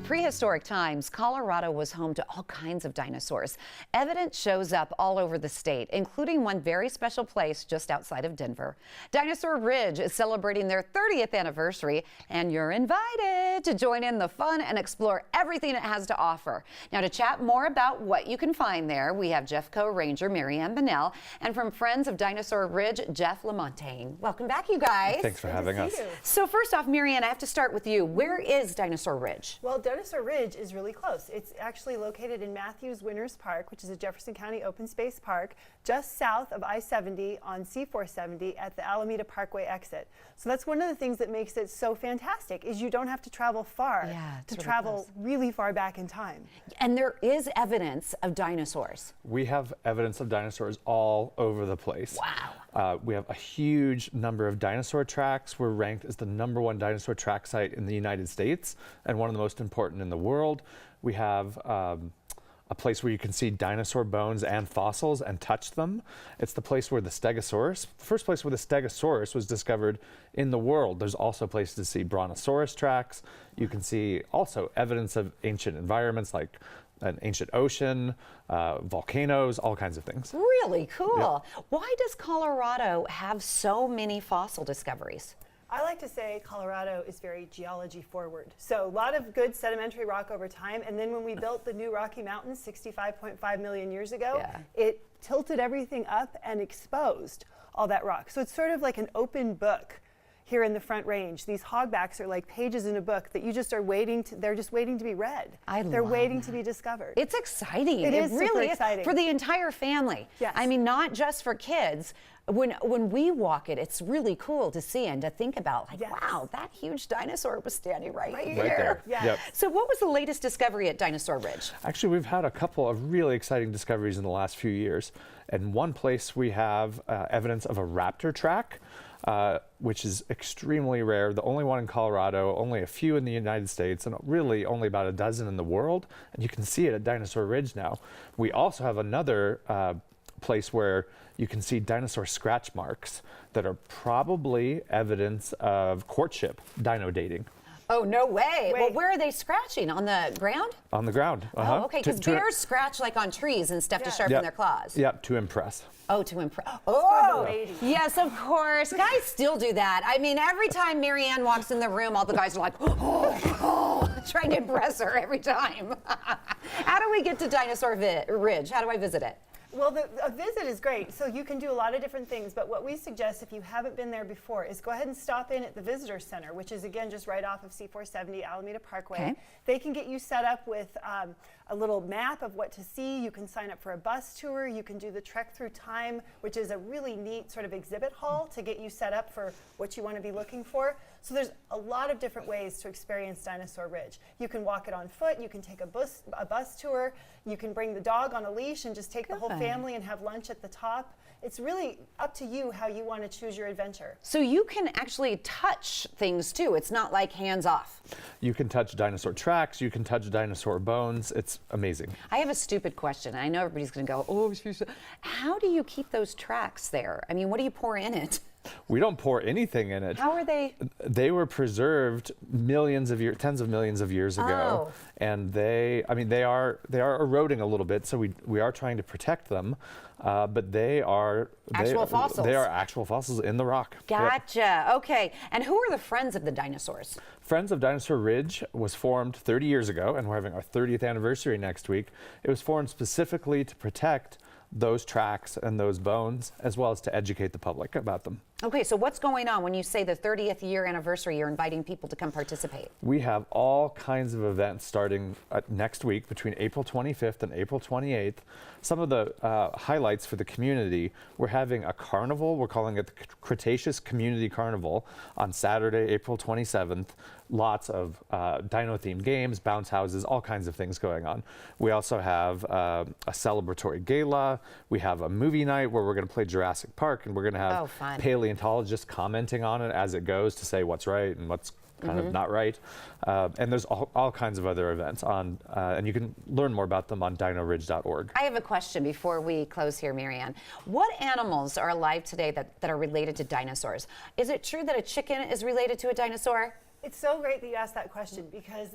prehistoric times, Colorado was home to all kinds of dinosaurs. Evidence shows up all over the state, including one very special place just outside of Denver. Dinosaur Ridge is celebrating their 30th anniversary, and you're invited to join in the fun and explore everything it has to offer. Now, to chat more about what you can find there, we have Jeffco Ranger Marianne Bonnell, and from Friends of Dinosaur Ridge, Jeff LaMontagne. Welcome back, you guys. Thanks for having us. So first off, Marianne, I have to start with you. Where is Dinosaur Ridge? Well, Dinosaur Ridge is really close. It's actually located in Matthews Winters Park, which is a Jefferson County open space park, just south of I-70 on C-470 at the Alameda Parkway exit. So that's one of the things that makes it so fantastic, is you don't have to travel far to travel really far back in time. And there is evidence of dinosaurs. We have evidence of dinosaurs all over the place. Wow. We have a huge number of dinosaur tracks. We're ranked as the #1 dinosaur track site in the United States and one of the most important in the world. We have a place where you can see dinosaur bones and fossils and touch them. It's the place where the Stegosaurus, the first place where the Stegosaurus was discovered in the world. There's also places to see Brontosaurus tracks. You can see also evidence of ancient environments like an ancient ocean, volcanoes, all kinds of things. Really cool. Yeah. Why does Colorado have so many fossil discoveries? I like to say Colorado is very geology forward. So a lot of good sedimentary rock over time. And then when we built the new Rocky Mountains 65.5 million years ago, it tilted everything up and exposed all that rock. So it's sort of like an open book here in the Front Range. These hogbacks are like pages in a book that you just are waiting to, they're just waiting to be read. They're waiting to be discovered. It's exciting. It is really super exciting. For the entire family. Yes. I mean, not just for kids. When we walk it, it's really cool to see and to think about, like, wow, that huge dinosaur was standing right here. Right there. Yes. Yep. So what was the latest discovery at Dinosaur Ridge? Actually, we've had a couple of really exciting discoveries in the last few years. And one place we have evidence of a raptor track, which is extremely rare. The only one in Colorado, only a few in the United States, and really only about a dozen in the world. And you can see it at Dinosaur Ridge now. We also have another place where you can see dinosaur scratch marks that are probably evidence of courtship, dino dating. Oh, no way. Well, where are they scratching? On the ground? On the ground. Oh, okay, because bears scratch like on trees and stuff to sharpen their claws. Yep, to impress. Oh, to impress. Oh, yes, of course. Guys still do that. I mean, every time Marianne walks in the room, all the guys are like, trying to impress her every time. How do we get to Dinosaur Ridge? How do I visit it? Well, a visit is great, so you can do a lot of different things, but what we suggest if you haven't been there before is go ahead and stop in at the Visitor Center, which is, again, just right off of C-470 Alameda Parkway. Okay. They can get you set up with a little map of what to see. You can sign up for a bus tour. You can do the Trek Through Time, which is a really neat sort of exhibit hall to get you set up for what you want to be looking for. So there's a lot of different ways to experience Dinosaur Ridge. You can walk it on foot. You can take a bus tour. You can bring the dog on a leash and just take the whole family and have lunch at the top. It's really up to you how you want to choose your adventure. So you can actually touch things too. It's not like hands off. You can touch dinosaur tracks. You can touch dinosaur bones. It's amazing. I have a stupid question. I know everybody's going to go, oh, how do you keep those tracks there? I mean, what do you pour in it? We don't pour anything in it. How are they? They were preserved millions of years, tens of millions of years ago, and they are eroding a little bit. So we are trying to protect them, but they are actual fossils. They are actual fossils in the rock. Gotcha. Yep. Okay. And who are the Friends of the Dinosaurs? Friends of Dinosaur Ridge was formed 30 years ago, and we're having our 30th anniversary next week. It was formed specifically to protect those tracks and those bones, as well as to educate the public about them. Okay, so what's going on when you say the 30th year anniversary, you're inviting people to come participate? We have all kinds of events starting next week between April 25th and April 28th. Some of the highlights for the community, we're having a carnival. We're calling it the Cretaceous Community Carnival on Saturday, April 27th. Lots of dino-themed games, bounce houses, all kinds of things going on. We also have a celebratory gala. We have a movie night where we're going to play Jurassic Park, and we're going to have paleontologists commenting on it as it goes to say what's right and what's kind of not right. And there's all kinds of other events on, and you can learn more about them on dinoridge.org. I have a question before we close here, Marianne. What animals are alive today that are related to dinosaurs? Is it true that a chicken is related to a dinosaur? It's so great that you asked that question because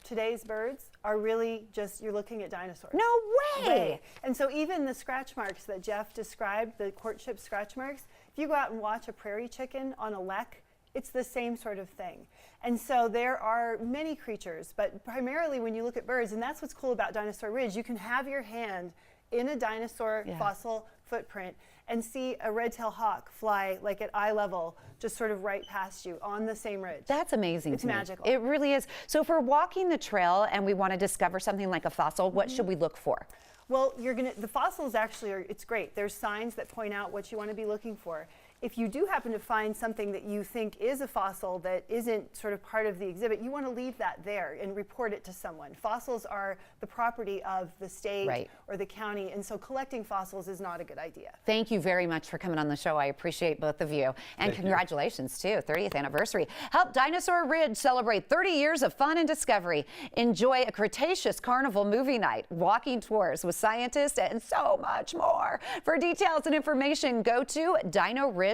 today's birds are really just, you're looking at dinosaurs. No way! Right. And so even the scratch marks that Jeff described, the courtship scratch marks, if you go out and watch a prairie chicken on a lek, it's the same sort of thing. And so there are many creatures, but primarily when you look at birds, and that's what's cool about Dinosaur Ridge, you can have your hand in a dinosaur fossil footprint and see a red-tailed hawk fly like at eye level, just sort of right past you on the same ridge. That's amazing. It's to me. magical. It really is. So if we're walking the trail and we want to discover something like a fossil, what should we look for? Well, the fossils actually it's great. There's signs that point out what you want to be looking for. If you do happen to find something that you think is a fossil that isn't sort of part of the exhibit, you want to leave that there and report it to someone. Fossils are the property of the state or the county, and so collecting fossils is not a good idea. Thank you very much for coming on the show. I appreciate both of you. And congratulations, too, 30th anniversary. Help Dinosaur Ridge celebrate 30 years of fun and discovery. Enjoy a Cretaceous Carnival movie night, walking tours with scientists, and so much more. For details and information, go to dinoridge.org.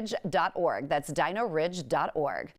That's dinoridge.org.